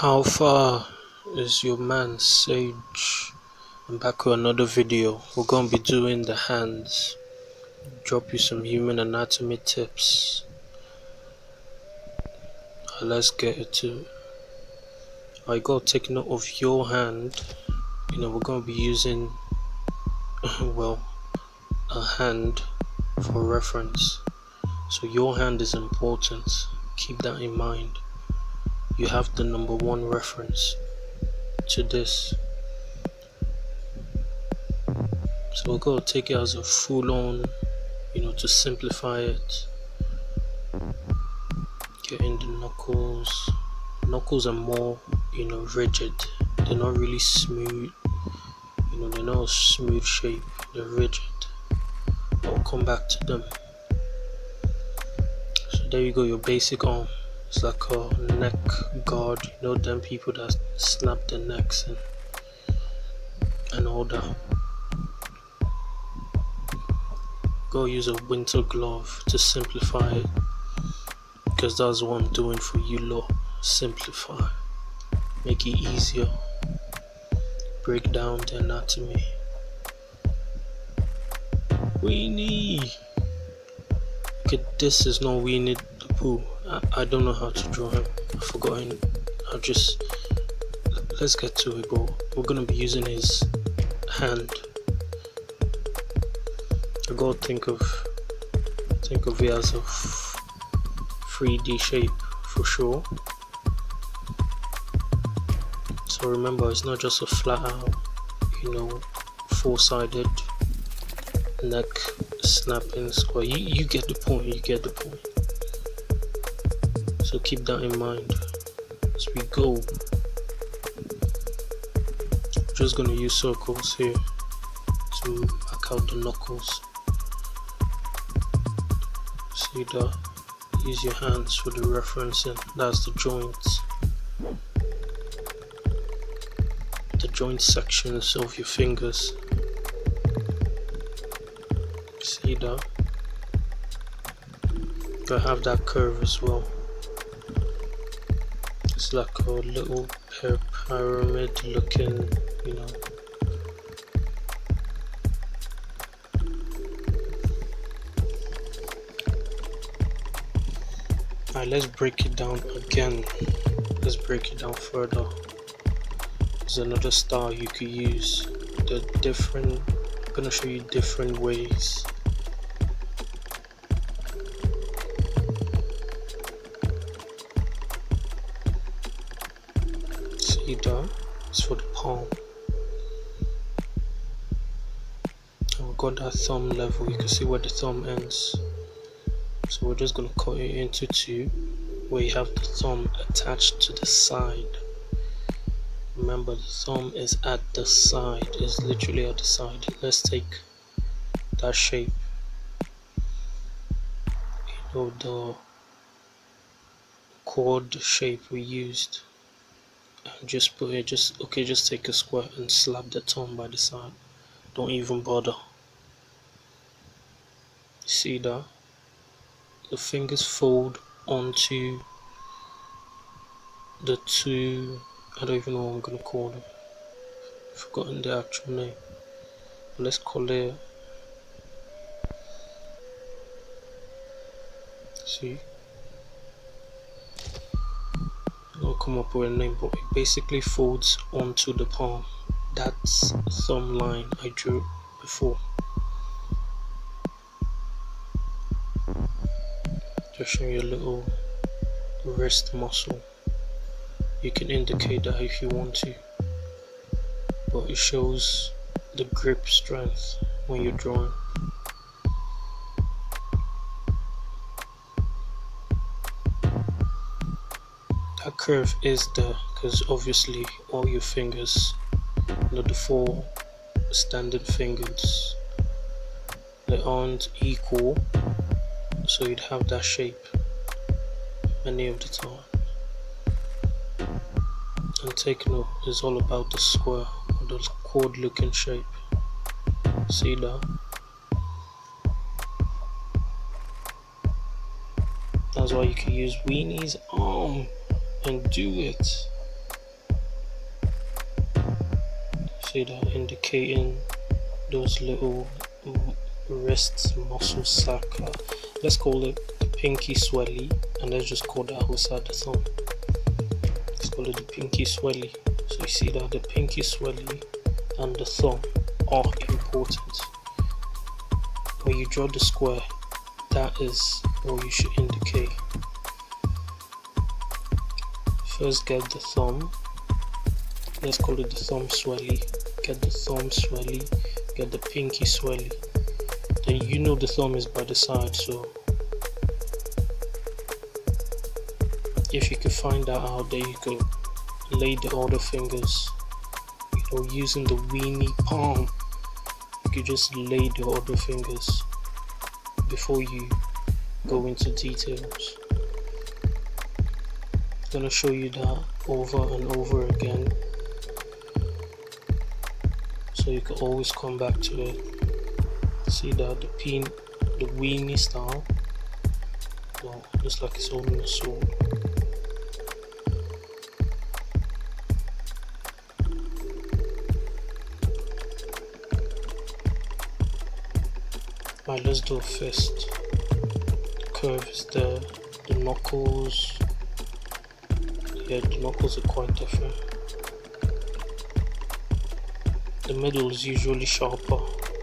How far is your man Sage? I'm back with another video. We're gonna be doing the hands. Drop you some human anatomy tips. Let's get into it. I gotta take note of your hand. We're gonna be using well a hand for reference. So your hand is important. Keep that in mind. You have the number one reference to this. So we're going to take it as a full on, to simplify it. Get in the knuckles. Knuckles are more, rigid. They're not really smooth. They're not a smooth shape. They're rigid. I'll come back to them. So there you go, your basic arm. It's like a neck guard. Them people that snap their necks and all that. Go use a winter glove to simplify it, because that's what I'm doing for you lot. Simplify, make it easier, break down the anatomy. Weenie. Okay, this is not Winnie the Pooh. I don't know how to draw him. I've forgotten. Let's get to it, bro. We're gonna be using his hand. I gotta think of it as a 3D shape for sure. So remember, it's not just a flat out, four-sided neck snapping square. You get the point. So keep that in mind as we go. Just gonna use circles here to mark out the knuckles. See that? Use your hands for the referencing. That's the joints. The joint sections of your fingers. See that? I have that curve as well. It's like a little pyramid looking, Alright, let's break it down again. Let's break it down further. There's another style you could use. I'm gonna show you different ways. See that? It's for the palm. And we've got that thumb level. You can see where the thumb ends. So we're just going to cut it into two, where you have the thumb attached to the side. Remember, the thumb is at the side, it's literally at the side. Let's take that shape, the chord shape we used, and just put it, just take a square and slap the thumb by the side. Don't even bother. See that? The fingers fold onto the two, I don't even know what I'm gonna call them. I've forgotten the actual name. But let's call it, see, I'll come up with a name, but it basically folds onto the palm. That's thumb line I drew before. Just showing you a little wrist muscle. You can indicate that if you want to, but it shows the grip strength when you're drawing. That curve is there because obviously all your fingers, the four standard fingers, they aren't equal. So you'd have that shape many of the time. And take note, it's all about the square or the chord looking shape. See that? That's why you can use Weenie's arm and do it. See that indicating those little wrist muscle sac. Let's call it the pinky swelly, and let's just call that outside the thumb. Let's call it the pinky swelly. So you see that the pinky swelly and the thumb are important. When you draw the square, that is what you should indicate. First get the thumb. Let's call it the thumb swelly. Get the thumb swelly. Get the pinky swelly. Then you know the thumb is by the side, so if you could find that out, there you go. Lay the other fingers, using the weenie palm. You could just lay the other fingers before you go into details. I'm gonna show you that over and over again, so you can always come back to it. See that the weenie style, well, just like it's holding a sword. Alright, let's do a fist. The curve is there. The knuckles, yeah, the knuckles are quite different. The middle is usually sharper.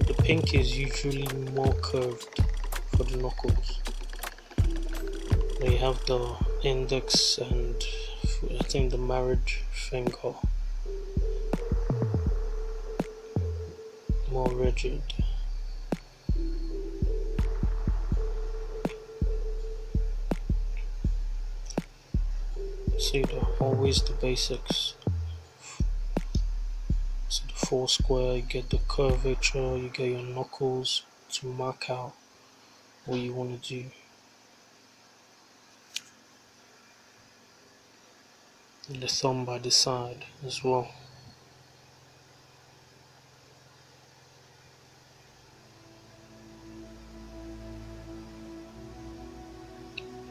The pinky is usually more curved for the knuckles. Then you have the index and I think the marriage finger, more rigid. See that, always the basics. So the four square, you get the curvature, you get your knuckles to mark out what you want to do. And the thumb by the side as well.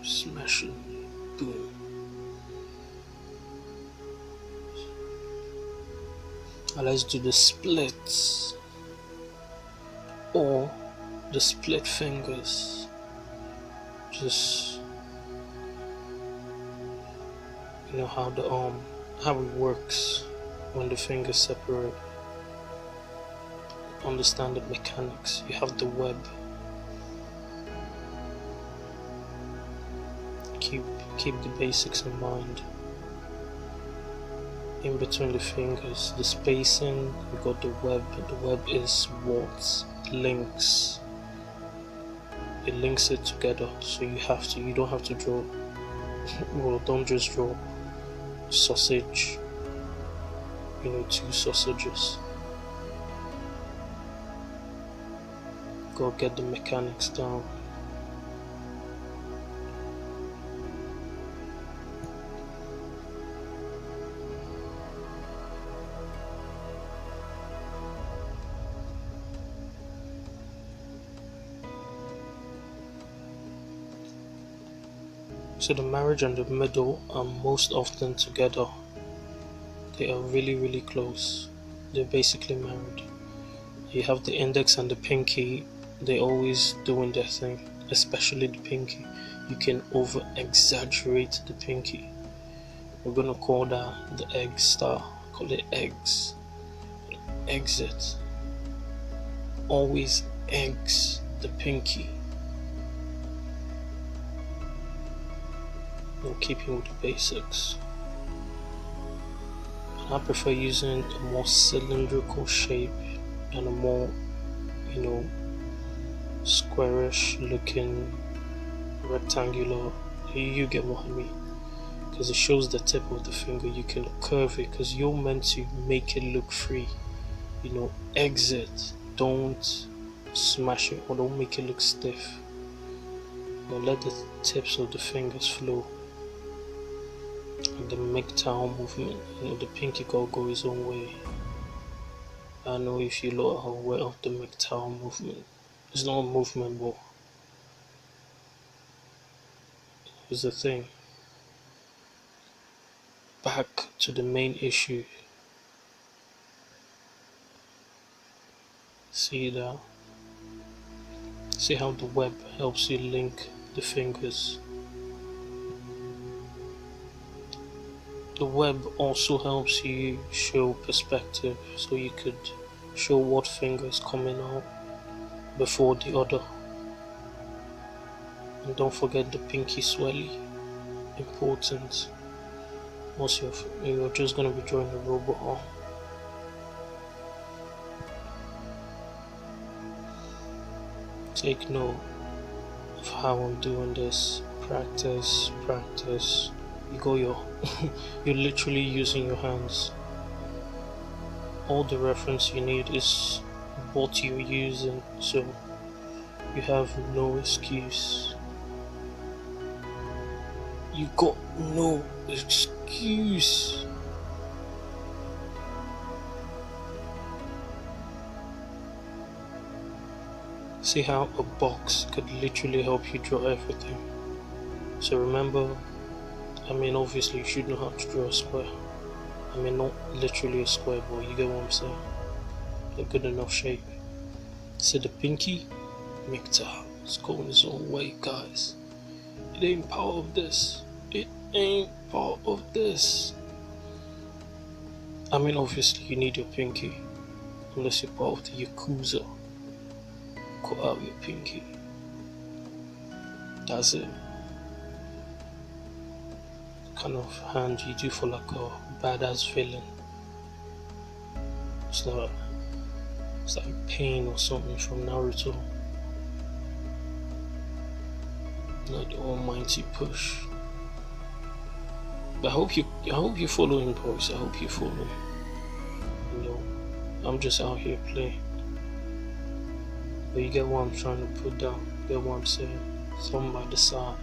Smash it, boom. And let's do the splits or the split fingers. Just how the how it works when the fingers separate. Understand the mechanics. You have the web. Keep the basics in mind. In between the fingers, the spacing, you got the web. The web is what links. It links it together. So you don't have to draw. Well, don't just draw sausage. Two sausages. Go get the mechanics down. So the marriage and the middle are most often together. They are really, really close. They're basically married. You have the index and the pinky. They're always doing their thing, especially the pinky. You can over exaggerate the pinky. We're gonna call that the egg star. Call it eggs. Exit. Always eggs the pinky. Keeping with the basics. I prefer using a more cylindrical shape than a more, squarish looking rectangular. You get what I mean, because it shows the tip of the finger. You can curve it because you're meant to make it look free. Exit. Don't smash it or don't make it look stiff. Let the tips of the fingers flow. The micron movement, the pinky can go its own way. I don't know if you lot are aware of the micron movement. It's not a movement, but it's a thing. Back to the main issue. See that? See how the web helps you link the fingers. The web also helps you show perspective, so you could show what finger is coming out before the other. And don't forget the pinky swelly, important. Once you're just going to be drawing a robot arm. Take note of how I'm doing this. Practice, practice. You're literally using your hands. All the reference you need is what you're using, so you have no excuse. You got no excuse. See how a box could literally help you draw everything. So remember, obviously you should know how to draw a square. Not literally a square, but you get what I'm saying. A good enough shape. See the pinky? MGTOW. It's going its own way, guys. It ain't part of this. It ain't part of this. Obviously you need your pinky. Unless you're part of the Yakuza. Cut out your pinky. That's it. Kind of hand you do for like a badass villain. It's like Pain or something from Naruto. Like the almighty push. But I hope you're following, boys. I hope you're following. I'm just out here playing. But you get what I'm trying to put down. You get what I'm saying? Something by the side.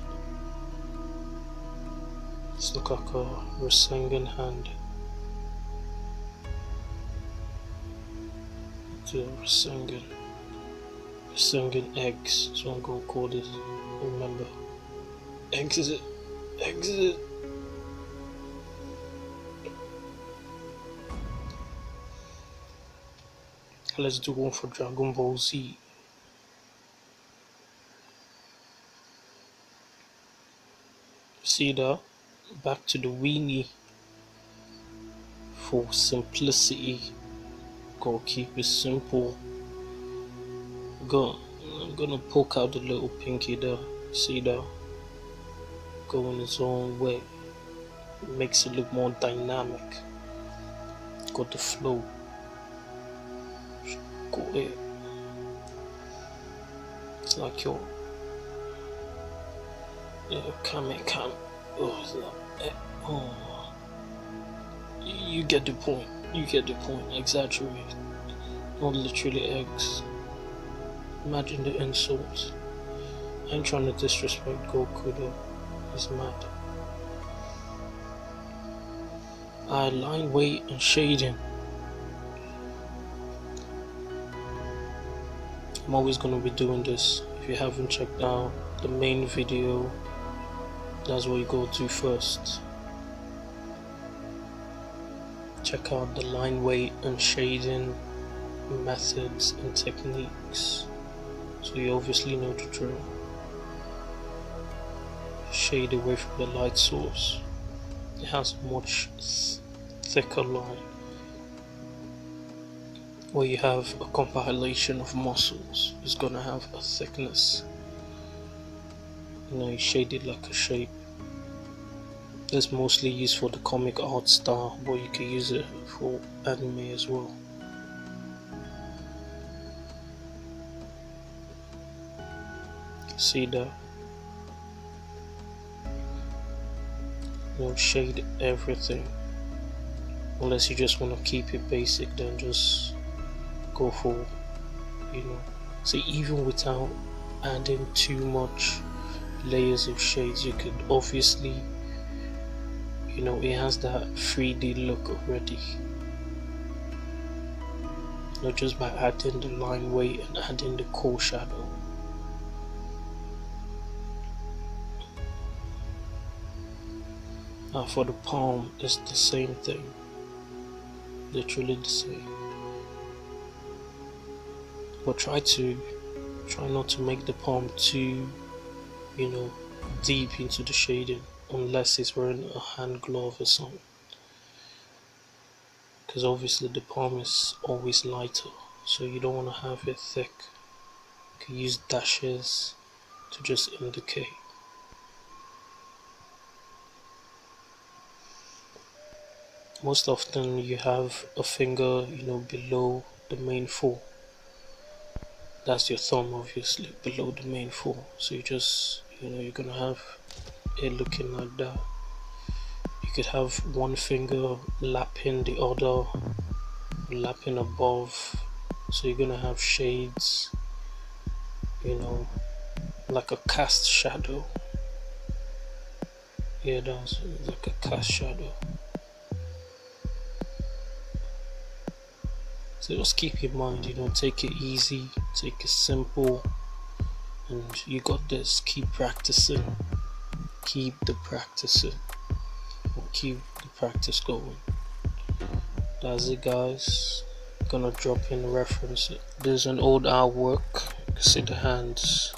It's look like a Rasengan hand. To Rasengan eggs. That's what I'm gonna call this. Remember, exit. Let's do one for Dragon Ball Z. See that? Back to the weenie. For simplicity, gotta keep it simple. I'm gonna poke out the little pinky there. See that? Going its own way. It makes it look more dynamic. Got the flow. Go ahead. It's like your Kame. Oh, you get the point. Exaggerate. Not literally eggs. Imagine the insult. I ain't trying to disrespect Goku though. He's mad. Line weight and shading. I'm always gonna be doing this. If you haven't checked out the main video, that's what you go to first. Check out the line weight and shading methods and techniques, so you obviously know the drill. Shade away from the light source. It has a much thicker line, where you have a compilation of muscles. It's gonna have a thickness. You shade it like a shape. It's mostly used for the comic art style, but you can use it for anime as well. See that? Shade everything. Unless you just want to keep it basic, then just go for, see, even without adding too much layers of shades, you could obviously, it has that 3D look already. Not just by adding the line weight and adding the core shadow. For the palm, it's the same thing. Literally the same. but try not to make the palm too, deep into the shading, unless he's wearing a hand glove or something, because obviously the palm is always lighter, so you don't want to have it thick. You can use dashes to just indicate. Most often you have a finger, below the main four. That's your thumb, obviously, below the main four. So you just, you're gonna have it looking like that. You could have one finger lapping the other, lapping above. So you're gonna have shades, like a cast shadow. Yeah, that's like a cast shadow. So just keep in mind, take it easy, take it simple, and you got this. Keep practicing, keep the practicing, and keep the practice going. That's it, guys. Gonna drop in a reference. There's an old artwork. You can see the hands